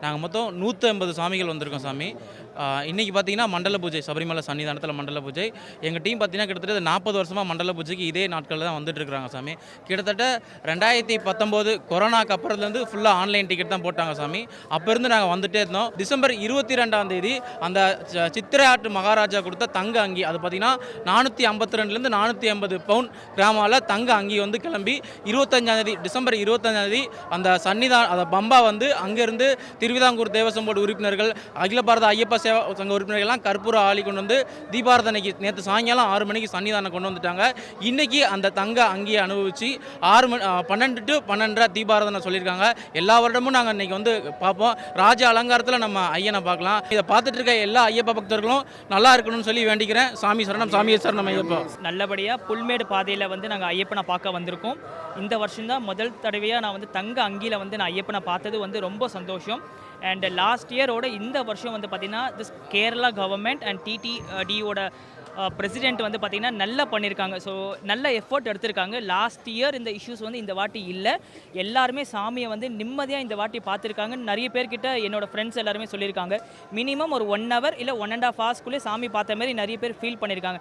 நாங்கள் மொத்தம் 150 சாமிகள் வந்திருக்கோம் சாமி. இன்றைக்கி பார்த்தீங்கன்னா மண்டல பூஜை, சபரிமலை சன்னிதானத்தில் மண்டல பூஜை. எங்கள் டீம் பார்த்தீங்கன்னா கிட்டத்தட்ட 40 வருஷமாக மண்டல பூஜைக்கு இதே நாட்களில் தான் வந்துட்டுருக்குறாங்க சாமி. கிட்டத்தட்ட 2019 கொரோனாக்கு அப்புறத்துலேருந்து ஃபுல்லாக ஆன்லைன் டிக்கெட் தான் போட்டாங்க சாமி. அப்போருந்து நாங்கள் வந்துட்டே இருந்தோம். டிசம்பர் 22ஆம் தேதி அந்த சித்திரையாட்டு மகாராஜா கொடுத்த தங்க அங்கி, அது பார்த்தீங்கன்னா 452லேருந்து 480 பவுன் கிராமாவில் தங்க அங்கி வந்து கிளம்பி 25ஆம் தேதி டிசம்பர் 25ஆம் தேதி அந்த பம்பா வந்து அங்கேருந்து திருவிதாங்கூர் தேவசம் போர்டு உறுப்பினர்கள், அகில பாரத ஐயப்ப சேவா சங்க உறுப்பினர்கள்லாம் கற்பூர ஆளி கொண்டு வந்து தீபாரதனைக்கு நேற்று சாயங்காலம் 6 மணிக்கு சன்னிதானம் கொண்டு வந்துட்டாங்க. இன்றைக்கி அந்த தங்க அங்கியை அனுபவித்து 12 to 12:30 தீபாரதனை சொல்லியிருக்காங்க. எல்லா வருடமும் நாங்கள் இன்றைக்கி வந்து பார்ப்போம். ராஜ அலங்காரத்தில் நம்ம ஐயனை பார்க்கலாம். இதை பார்த்துட்டு இருக்க எல்லா ஐயப்ப பக்தர்களும் நல்லா இருக்கணும்னு சொல்லி வேண்டிக்கிறேன். சாமி சரணம், சாமியே சரணம் ஐயப்பா. நல்லபடியாக புல்மேடு பாதையில் வந்து நாங்கள் ஐயப்பனை பார்க்க வந்திருக்கோம். இந்த வருஷம்தான் முதல் தடவையாக நான் வந்து தங்க அங்கியில் வந்து நான் ஐயப்பனை பார்த்தது வந்து ரொம்ப சந்தோஷம். அண்ட் லாஸ்ட் இயரோட இந்த வருஷம் வந்து பார்த்திங்கன்னா திஸ் கேரளா கவர்மெண்ட் அண்ட் டிடிடியோட பிரசிடென்ட் வந்து பார்த்திங்கன்னா நல்லா பண்ணியிருக்காங்க. ஸோ நல்ல எஃபோர்ட் எடுத்திருக்காங்க. லாஸ்ட் இயர் இந்த இஷ்யூஸ் வந்து இந்த வாட்டி இல்லை. எல்லாருமே சாமியை வந்து நிம்மதியாக இந்த வாட்டி பார்த்துருக்காங்க. நிறைய பேர்கிட்ட என்னோட ஃப்ரெண்ட்ஸ் எல்லாருமே சொல்லியிருக்காங்க. மினிமம் ஒரு 1 hour இல்லை 1.5 hours சாமி பார்த்த மாதிரி நிறைய பேர் ஃபீல் பண்ணியிருக்காங்க.